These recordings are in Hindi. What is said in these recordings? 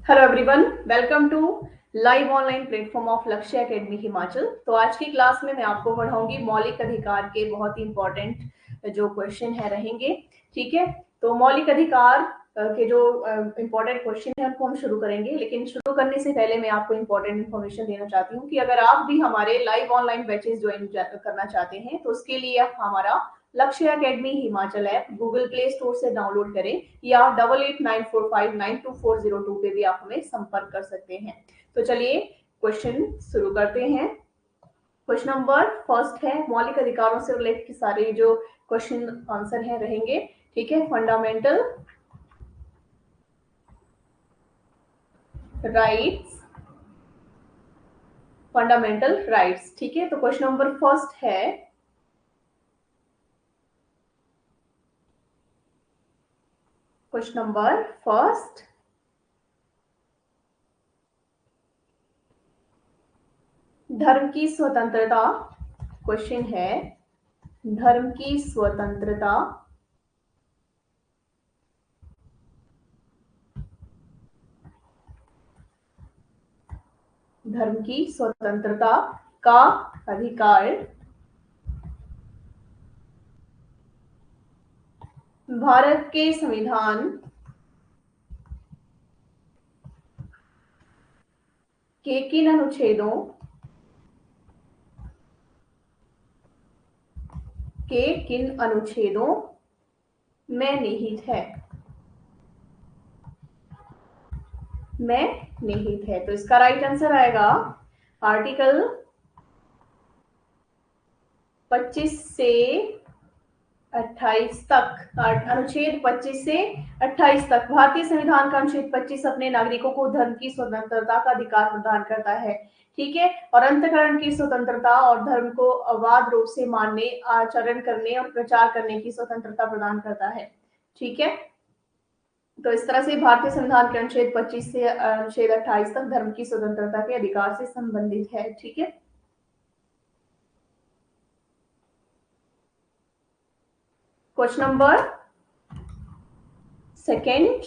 Hello everyone, welcome to live online platform of Lakshya Academy Himachal. तो आज की क्लास में मैं आपको पढ़ाऊंगी मौलिक अधिकार के बहुत ही इंपॉर्टेंट जो क्वेश्चन है रहेंगे। ठीक है, तो मौलिक अधिकार के जो इंपॉर्टेंट क्वेश्चन है उनको हम शुरू करेंगे, लेकिन शुरू करने से पहले मैं आपको इंपॉर्टेंट इन्फॉर्मेशन देना चाहती हूँ कि अगर आप भी हमारे लाइव ऑनलाइन बैचेस ज्वाइन करना चाहते हैं तो उसके लिए आप हमारा लक्ष्य Academy Himachal app Google play store से डाउनलोड करें या 8894592402 पे भी आप हमें संपर्क कर सकते हैं। तो चलिए क्वेश्चन शुरू करते हैं। क्वेश्चन नंबर फर्स्ट है, मौलिक अधिकारों से रिलेटेड सारे जो क्वेश्चन आंसर है रहेंगे। ठीक है, फंडामेंटल राइट्स, फंडामेंटल राइट्स। ठीक है, तो क्वेश्चन नंबर फर्स्ट है, क्वेश्चन नंबर फर्स्ट, धर्म की स्वतंत्रता। क्वेश्चन है, धर्म की स्वतंत्रता धर्म की स्वतंत्रता का अधिकार भारत के संविधान के किन अनुच्छेदों में निहित है? तो इसका राइट आंसर आएगा आर्टिकल 25 से 28 तक। अनुच्छेद 25 से 28 तक भारतीय संविधान का अनुच्छेद 25 अपने नागरिकों को धर्म की स्वतंत्रता का अधिकार प्रदान करता है। ठीक है, और अंतकरण की स्वतंत्रता और धर्म को अबाध रूप से मानने, आचरण करने और प्रचार करने की स्वतंत्रता प्रदान करता है। ठीक है, तो इस तरह से भारतीय संविधान के अनुच्छेद 25 से अनुच्छेद 28 तक धर्म की स्वतंत्रता के अधिकार से संबंधित है। ठीक है, question number second,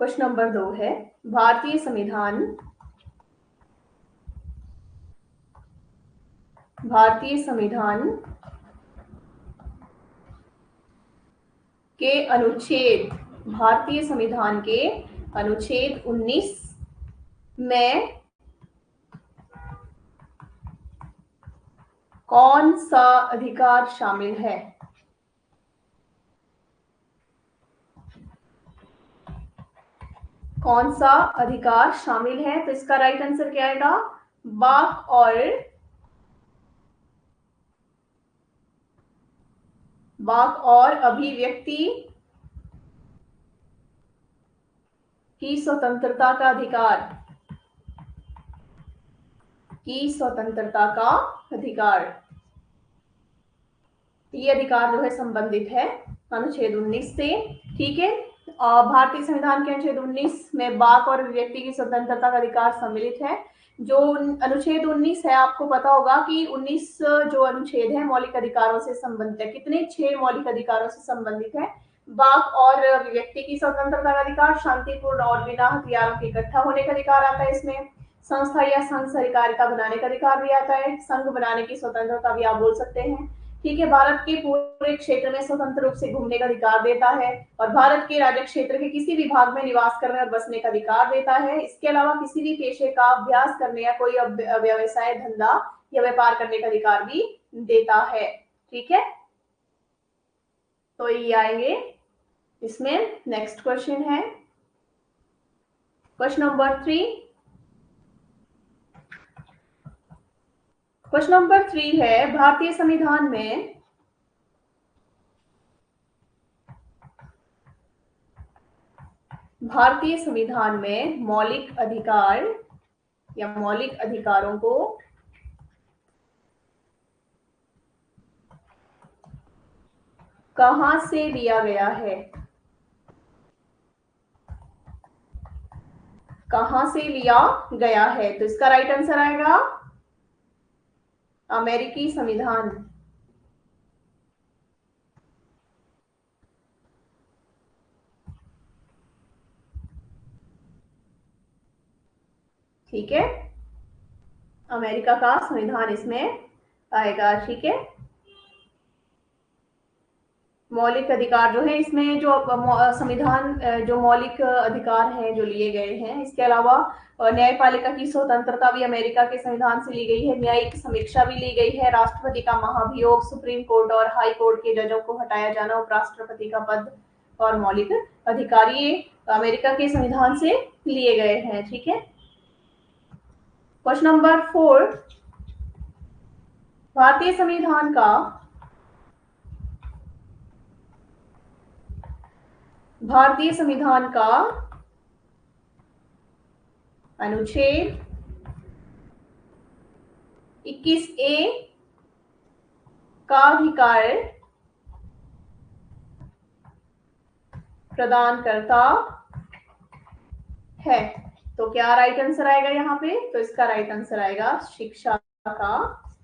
question number 2 है, भारतीय संविधान के अनुच्छेद भारतीय संविधान के अनुच्छेद 19 में कौन सा अधिकार शामिल है? कौन सा अधिकार शामिल है? तो इसका राइट आंसर क्या आएगा? वाक और अभिव्यक्ति की स्वतंत्रता का अधिकार, ये अधिकार जो है संबंधित है अनुच्छेद 19 से। ठीक है, भारतीय संविधान के अनुच्छेद 19 में वाक और अभिव्यक्ति की स्वतंत्रता का अधिकार सम्मिलित है। जो अनुच्छेद 19 है, आपको पता होगा कि 19 जो अनुच्छेद है मौलिक अधिकारों से संबंधित है। कितने? 6 मौलिक अधिकारों से संबंधित है। वाक और अभिव्यक्ति की स्वतंत्रता का अधिकार, शांतिपूर्ण और बिना हथियारों के इकट्ठा होने का अधिकार आता है इसमें, संस्था या संघ सरकारिता बनाने का अधिकार भी आता है, संघ बनाने की स्वतंत्रता भी आप बोल सकते हैं। ठीक है, भारत के पूरे क्षेत्र में स्वतंत्र रूप से घूमने का अधिकार देता है और भारत के राज्य क्षेत्र के किसी भी भाग में निवास करने और बसने का अधिकार देता है। इसके अलावा किसी भी पेशे का अभ्यास करने या कोई व्यवसाय, धंधा या व्यापार करने का अधिकार भी देता है। ठीक है, तो ये आएंगे इसमें। नेक्स्ट क्वेश्चन है, क्वेश्चन नंबर 3। क्वेश्चन नंबर 3 है, भारतीय संविधान में मौलिक अधिकार या मौलिक अधिकारों को कहां से लिया गया है? कहां से लिया गया है? तो इसका राइट आंसर आएगा अमेरिकी संविधान। ठीक है, अमेरिका का संविधान इसमें आएगा। ठीक है, मौलिक अधिकार जो है इसमें जो संविधान जो मौलिक अधिकार हैं जो लिए गए हैं, इसके अलावा न्यायपालिका की स्वतंत्रता भी अमेरिका के संविधान से ली गई है, न्यायिक समीक्षा भी ली गई है, राष्ट्रपति का महाभियोग, सुप्रीम कोर्ट और हाई कोर्ट के जजों को हटाया जाना, उपराष्ट्रपति का पद और मौलिक अधिकार ये अमेरिका के संविधान से लिए गए हैं। ठीक है, क्वेश्चन नंबर 4, भारतीय संविधान का अनुच्छेद 21A का अधिकार प्रदान करता है। तो क्या राइट आंसर आएगा यहाँ पे? तो इसका राइट आंसर आएगा शिक्षा का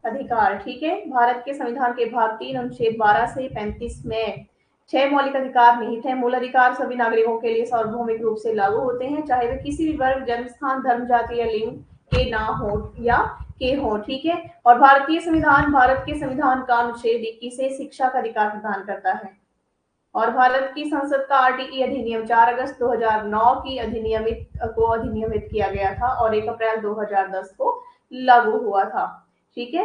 अधिकार। ठीक है, भारत के संविधान के भाग 3 अनुच्छेद 12 से 35 में 6 मौलिक अधिकार निहित हैं। मूल अधिकार सभी नागरिकों के लिए सार्वभौमिक रूप से लागू होते हैं, चाहे वे किसी भी वर्ग, जन्म स्थान, धर्म, जाति या लिंग के ना हो या के हो। ठीक है, और भारतीय संविधान भारत के संविधान का अनुच्छेद 21 से शिक्षा का अधिकार प्रदान करता है। और भारत की संसद का आरटीई अधिनियम 4 अगस्त 2009 की अधिनियमित किया गया था और 1 अप्रैल 2010 को लागू हुआ था। ठीक है,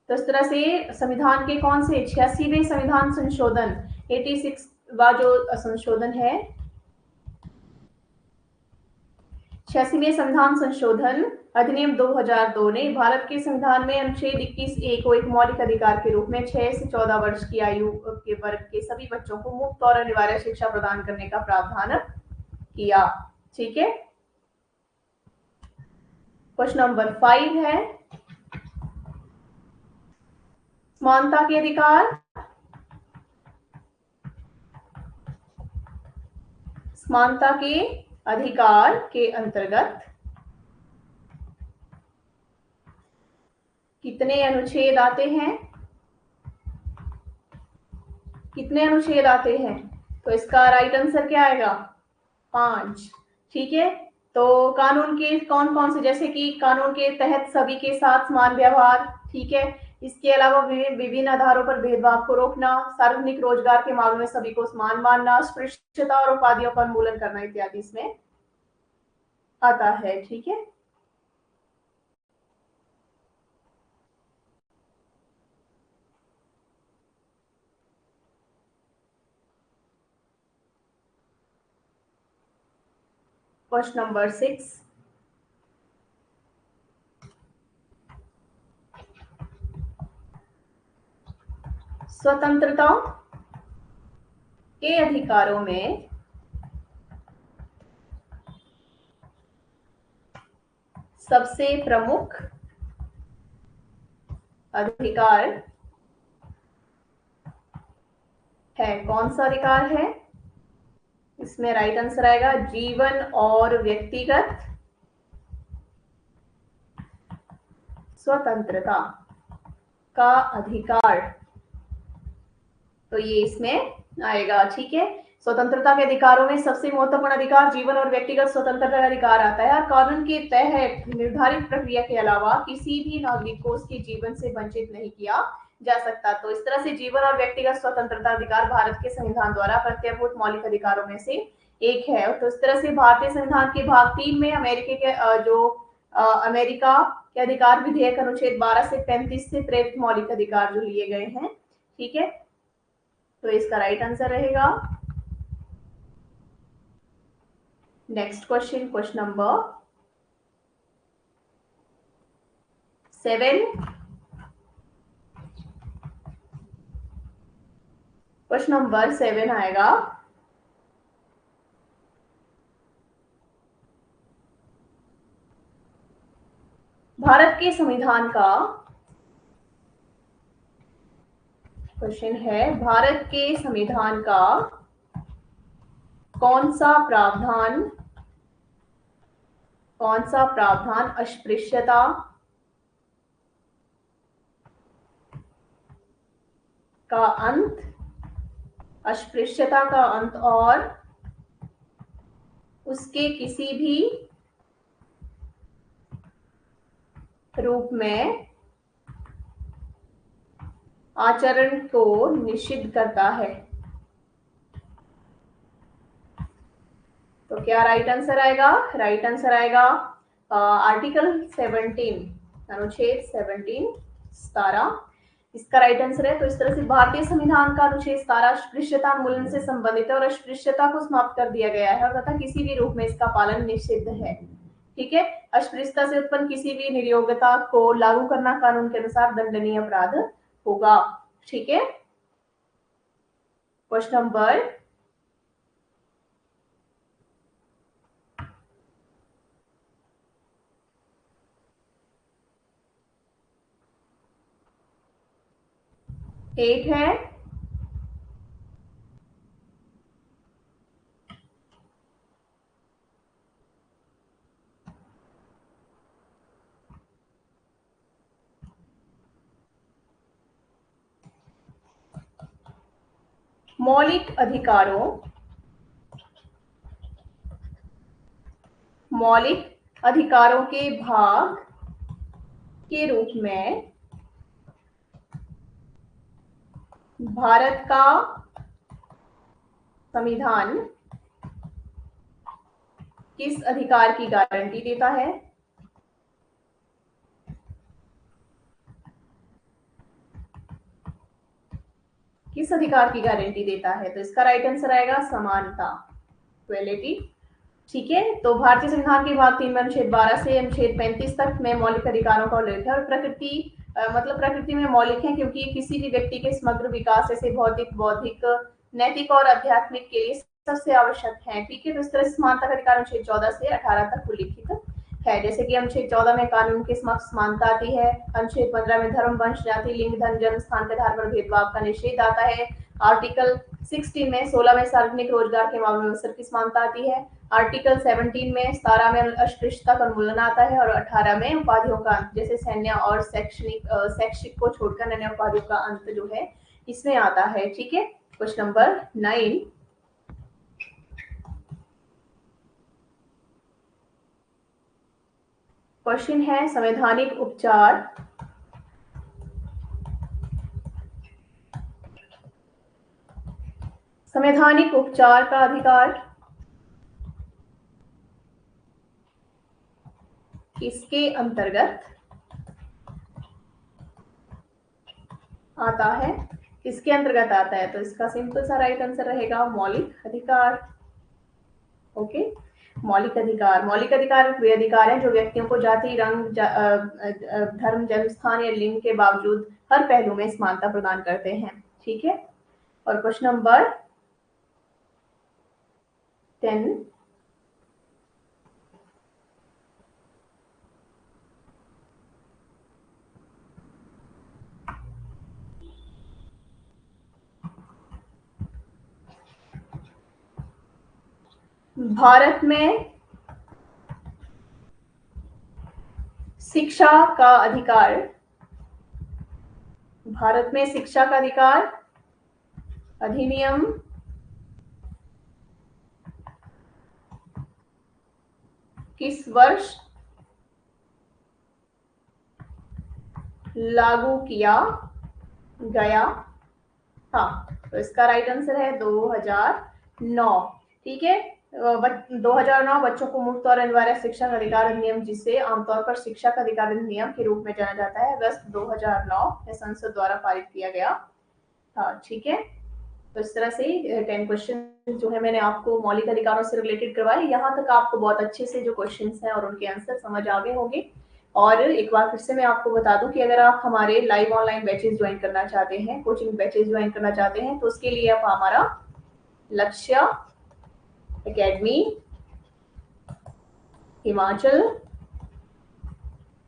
तो इस तरह से संविधान के कौन से 86वें संविधान संशोधन 86 वा जो संशोधन है, 86वें संविधान संशोधन अधिनियम 2002 ने भारत के संविधान में अनुच्छेद 21A को एक मौलिक अधिकार के रूप में 6 से 14 वर्ष की आयु के वर्ग के सभी बच्चों को मुफ्त और अनिवार्य शिक्षा प्रदान करने का प्रावधान किया। ठीक है, क्वेश्चन नंबर 5 है समानता के अधिकार। समानता के अधिकार के अंतर्गत कितने अनुच्छेद आते हैं? कितने अनुच्छेद आते हैं? तो इसका राइट आंसर क्या आएगा? 5। ठीक है, तो कानून के कौन कौन से, जैसे कि कानून के तहत सभी के साथ समान व्यवहार। ठीक है, इसके अलावा विभिन्न आधारों पर भेदभाव को रोकना, सार्वजनिक रोजगार के मामलों में सभी को समान मानना, अस्पृश्यता और उपाधियों का उन्मूलन करना इत्यादि इसमें आता है। ठीक है, क्वेश्चन नंबर 6, स्वतंत्रता के अधिकारों में सबसे प्रमुख अधिकार है, कौन सा अधिकार है? इसमें राइट आंसर आएगा जीवन और व्यक्तिगत स्वतंत्रता का अधिकार। तो ये इसमें आएगा। ठीक है, स्वतंत्रता के अधिकारों में सबसे महत्वपूर्ण अधिकार जीवन और व्यक्तिगत स्वतंत्रता का अधिकार आता है और कानून के तहत निर्धारित प्रक्रिया के अलावा किसी भी नागरिक को उसके जीवन से वंचित नहीं किया जा सकता। तो इस तरह से जीवन और व्यक्तिगत स्वतंत्रता अधिकार भारत के संविधान द्वारा प्रत्ययभूत मौलिक अधिकारों में से एक है। तो इस तरह से भारतीय संविधान के भाग 3 में अमेरिका के अधिकार विधेयक अनुच्छेद 12 से 35 से प्रेरित मौलिक अधिकार जो लिए गए हैं। ठीक है, तो इसका राइट आंसर रहेगा। Next question, question number 7, question number 7 आएगा भारत के संविधान का क्वेश्चन है, भारत के संविधान का कौन सा प्रावधान अस्पृश्यता का अंत और उसके किसी भी रूप में आचरण को निषिद्ध करता है। तो क्या राइट आंसर आएगा? राइट आंसर आएगा आर्टिकल 17, अनुच्छेद 17 17 इसका राइट आंसर है। तो इस तरह से भारतीय संविधान का अनुच्छेद 17 अस्पृश्यता उन्मूलन से संबंधित है और अस्पृश्यता को समाप्त कर दिया गया है और तथा किसी भी रूप में इसका पालन निषिद्ध है। ठीक है, अस्पृश्यता से उत्पन्न किसी भी नियोक्ता को लागू करना कानून के अनुसार दंडनीय अपराध होगा। ठीक है, क्वेश्चन नंबर 8 है। मौलिक अधिकारों के भाग के रूप में भारत का संविधान किस अधिकार की गारंटी देता है? किस अधिकार की गारंटी देता है? तो इसका राइट आंसर आएगा समानता, इक्वलिटी। ठीक है, तो भारतीय संविधान के भाग 3 में अनुच्छेद 12 से अनुच्छेद 35 तक में मौलिक अधिकारों का उल्लेख है और मतलब प्रकृति में मौलिक है क्योंकि किसी भी व्यक्ति के समग्र विकास जैसे भौतिक, बौद्धिक, नैतिक और आध्यात्मिक के लिए सबसे आवश्यक है। ठीक है, तो इस तरह से समानता का अधिकार अनुच्छेद 14 से 18 तक उल्लिखित है। जैसे कि अनुच्छेद 14 में कानून के समक्ष समानता आती है, अनुच्छेद 15 में धर्म, वंश, जाति, लिंग, धन, जन्म स्थान के आधार पर भेदभाव का निषेध आता है। आर्टिकल 16 में 16 में सार्वजनिक रोजगार के मामले में अवसर की समानता आती है। आर्टिकल 17 में 17 में अस्पृश्यता का उन्मूलन आता है और 18 में उपाधियों का अंत, जैसे सैन्य और शैक्षिक को छोड़कर अन्य उपाधियों का अंत जो है इसमें आता है। ठीक है, क्वेश्चन नंबर 9। क्वेश्चन है संवैधानिक उपचार का अधिकार किसके अंतर्गत आता है? किसके अंतर्गत आता है? तो इसका सिंपल सा राइट आंसर रहेगा मौलिक अधिकार। ओके, मौलिक अधिकार वे अधिकार हैं जो व्यक्तियों को जाति, रंग, धर्म, जन्म स्थान या लिंग के बावजूद हर पहलू में समानता प्रदान करते हैं। ठीक है, और क्वेश्चन नंबर 10। भारत में शिक्षा का अधिकार अधिनियम किस वर्ष लागू किया गया था? तो इसका राइट आंसर है 2009। ठीक है, 2009 बच्चों को मुफ्त और अनिवार्य शिक्षा का अधिकार अधिनियम, जिसे आमतौर पर शिक्षा का अधिकार अधिनियम के रूप में जाना जाता है, अगस्त 2009 में संसद द्वारा पारित किया गया था। ठीक है, तो इस तरह से 10 क्वेश्चन जो है मैंने आपको मौलिक अधिकारों से रिलेटेड करवाए। यहाँ तक आपको बहुत अच्छे से जो क्वेश्चन हैं और उनके आंसर समझ आ गए होंगे। और एक बार फिर से मैं आपको बता दूं कि अगर आप हमारे लाइव ऑनलाइन बैचेस ज्वाइन करना चाहते हैं, कोचिंग बैचेस ज्वाइन करना चाहते हैं, तो उसके लिए आप हमारा लक्ष्य Academy Himachal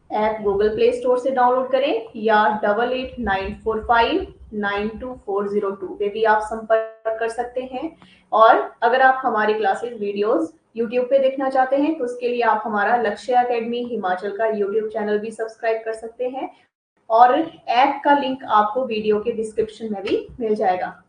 app Google play store से डाउनलोड करें या 8894592402 पे भी आप संपर्क कर सकते हैं। और अगर आप हमारी क्लासेस वीडियोस यूट्यूब पे देखना चाहते हैं तो उसके लिए आप हमारा लक्ष्य एकेडमी हिमाचल का यूट्यूब चैनल भी सब्सक्राइब कर सकते हैं और ऐप का लिंक आपको वीडियो के डिस्क्रिप्शन में भी मिल जाएगा।